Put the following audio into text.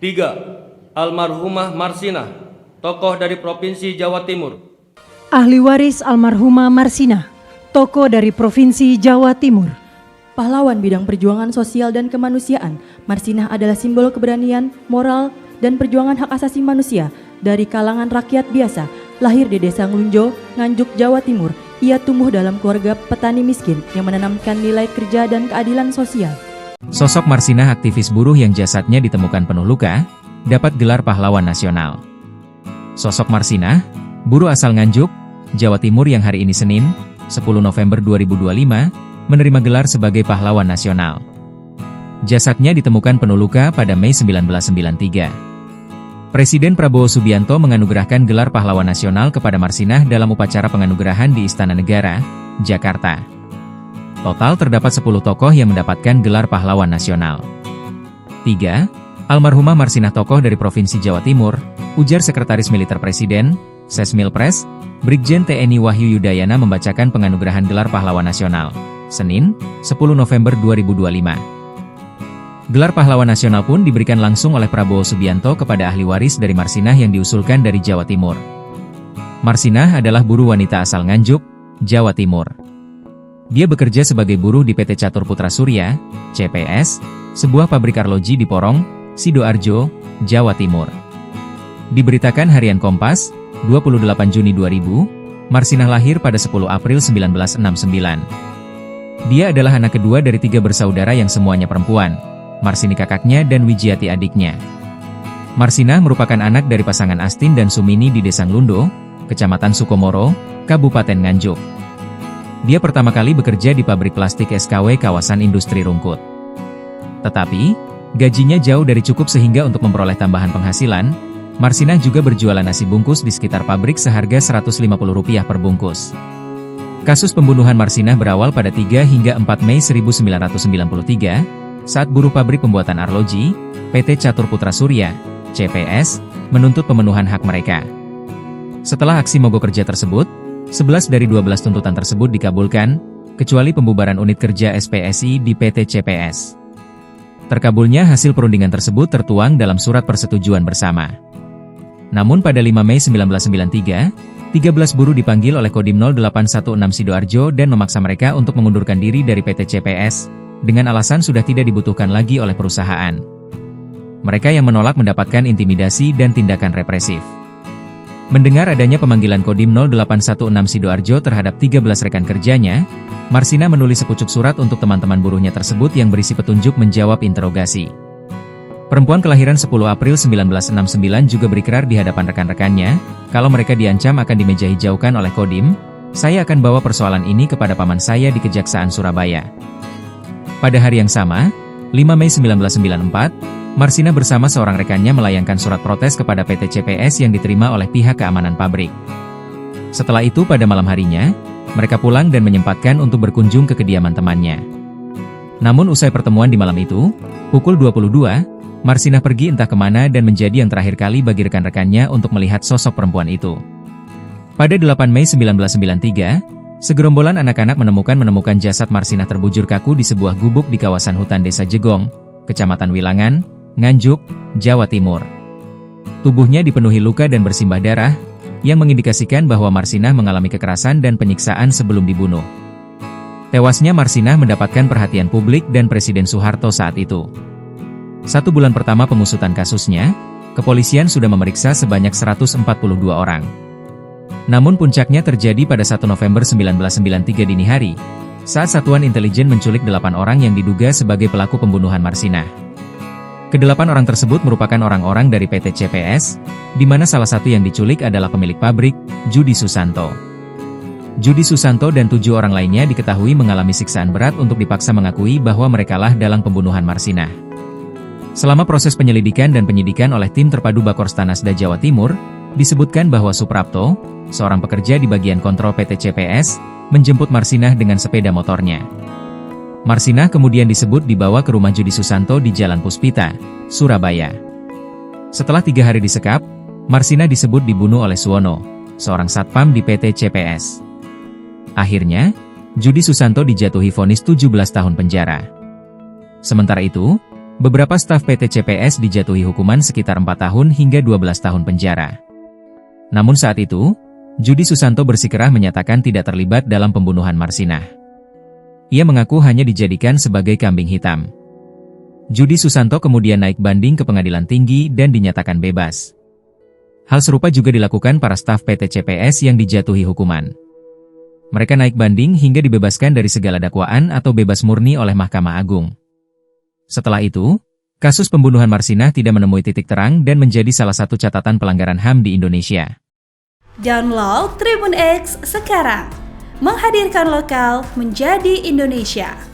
3. Almarhumah Marsinah, tokoh dari Provinsi Jawa Timur. Ahli waris almarhumah Marsinah, tokoh dari Provinsi Jawa Timur. Pahlawan bidang perjuangan sosial dan kemanusiaan, Marsinah adalah simbol keberanian, moral, dan perjuangan hak asasi manusia dari kalangan rakyat biasa. Lahir di Desa Nglunjo, Nganjuk, Jawa Timur, ia tumbuh dalam keluarga petani miskin yang menanamkan nilai kerja dan keadilan sosial. Sosok Marsinah, aktivis buruh yang jasadnya ditemukan penuh luka, dapat gelar pahlawan nasional. Sosok Marsinah, buruh asal Nganjuk, Jawa Timur yang hari ini Senin, 10 November 2025, menerima gelar sebagai pahlawan nasional. Jasadnya ditemukan penuh luka pada Mei 1993. Presiden Prabowo Subianto menganugerahkan gelar pahlawan nasional kepada Marsinah dalam upacara penganugerahan di Istana Negara, Jakarta. Total terdapat 10 tokoh yang mendapatkan gelar pahlawan nasional. 3. Almarhumah Marsinah, tokoh dari Provinsi Jawa Timur, ujar Sekretaris Militer Presiden, Sesmilpres, Brigjen TNI Wahyu Yudayana membacakan penganugerahan gelar pahlawan nasional, Senin, 10 November 2025. Gelar pahlawan nasional pun diberikan langsung oleh Prabowo Subianto kepada ahli waris dari Marsinah yang diusulkan dari Jawa Timur. Marsinah adalah buruh wanita asal Nganjuk, Jawa Timur. Dia bekerja sebagai buruh di PT Catur Putra Surya, CPS, sebuah pabrik arloji di Porong, Sidoarjo, Jawa Timur. Diberitakan Harian Kompas, 28 Juni 2000, Marsinah lahir pada 10 April 1969. Dia adalah anak kedua dari 3 bersaudara yang semuanya perempuan, Marsini kakaknya dan Wijiati adiknya. Marsinah merupakan anak dari pasangan Astin dan Sumini di Desa Nglundo, Kecamatan Sukomoro, Kabupaten Nganjuk. Dia pertama kali bekerja di pabrik plastik SKW kawasan industri Rungkut. Tetapi, gajinya jauh dari cukup sehingga untuk memperoleh tambahan penghasilan, Marsinah juga berjualan nasi bungkus di sekitar pabrik seharga Rp150 per bungkus. Kasus pembunuhan Marsinah berawal pada 3 hingga 4 Mei 1993, saat buruh pabrik pembuatan arloji, PT Catur Putra Surya, CPS, menuntut pemenuhan hak mereka. Setelah aksi mogok kerja tersebut, 11 dari 12 tuntutan tersebut dikabulkan, kecuali pembubaran unit kerja SPSI di PT CPS. Terkabulnya hasil perundingan tersebut tertuang dalam surat persetujuan bersama. Namun pada 5 Mei 1993, 13 buruh dipanggil oleh Kodim 0816 Sidoarjo dan memaksa mereka untuk mengundurkan diri dari PT CPS, dengan alasan sudah tidak dibutuhkan lagi oleh perusahaan. Mereka yang menolak mendapatkan intimidasi dan tindakan represif. Mendengar adanya pemanggilan Kodim 0816 Sidoarjo terhadap 13 rekan kerjanya, Marsinah menulis sepucuk surat untuk teman-teman buruhnya tersebut yang berisi petunjuk menjawab interogasi. Perempuan kelahiran 10 April 1969 juga berikrar di hadapan rekan-rekannya, kalau mereka diancam akan dimeja hijaukan oleh Kodim, saya akan bawa persoalan ini kepada paman saya di Kejaksaan Surabaya. Pada hari yang sama, 5 Mei 1994, Marsinah bersama seorang rekannya melayangkan surat protes kepada PT CPS yang diterima oleh pihak keamanan pabrik. Setelah itu pada malam harinya, mereka pulang dan menyempatkan untuk berkunjung ke kediaman temannya. Namun usai pertemuan di malam itu, pukul 22, Marsinah pergi entah kemana dan menjadi yang terakhir kali bagi rekan-rekannya untuk melihat sosok perempuan itu. Pada 8 Mei 1993, segerombolan anak-anak menemukan jasad Marsinah terbujur kaku di sebuah gubuk di kawasan hutan Desa Jegong, Kecamatan Wilangan, Nganjuk, Jawa Timur. Tubuhnya dipenuhi luka dan bersimbah darah, yang mengindikasikan bahwa Marsinah mengalami kekerasan dan penyiksaan sebelum dibunuh. Tewasnya Marsinah mendapatkan perhatian publik dan Presiden Soeharto saat itu. 1 bulan pertama pengusutan kasusnya, kepolisian sudah memeriksa sebanyak 142 orang. Namun puncaknya terjadi pada 1 November 1993 dini hari, saat Satuan Intelijen menculik 8 orang yang diduga sebagai pelaku pembunuhan Marsinah. Ke-8 orang tersebut merupakan orang-orang dari PT CPS, di mana salah satu yang diculik adalah pemilik pabrik, Judi Susanto. Judi Susanto dan 7 orang lainnya diketahui mengalami siksaan berat untuk dipaksa mengakui bahwa merekalah dalang pembunuhan Marsinah. Selama proses penyelidikan dan penyidikan oleh tim terpadu Bakors Tanasda Jawa Timur, disebutkan bahwa Suprapto, seorang pekerja di bagian kontrol PT CPS, menjemput Marsinah dengan sepeda motornya. Marsinah kemudian disebut dibawa ke rumah Judi Susanto di Jalan Puspita, Surabaya. Setelah 3 hari disekap, Marsinah disebut dibunuh oleh Suwono, seorang satpam di PT CPS. Akhirnya, Judi Susanto dijatuhi vonis 17 tahun penjara. Sementara itu, Beberapa staf PT CPS dijatuhi hukuman sekitar 4 tahun hingga 12 tahun penjara. Namun saat itu, Judi Susanto bersikeras menyatakan tidak terlibat dalam pembunuhan Marsinah. Ia mengaku hanya dijadikan sebagai kambing hitam. Judi Susanto kemudian naik banding ke Pengadilan Tinggi dan dinyatakan bebas. Hal serupa juga dilakukan para staf PT CPS yang dijatuhi hukuman. Mereka naik banding hingga dibebaskan dari segala dakwaan atau bebas murni oleh Mahkamah Agung. Setelah itu, kasus pembunuhan Marsinah tidak menemui titik terang dan menjadi salah satu catatan pelanggaran HAM di Indonesia. Download Tribun X sekarang, menghadirkan lokal menjadi Indonesia.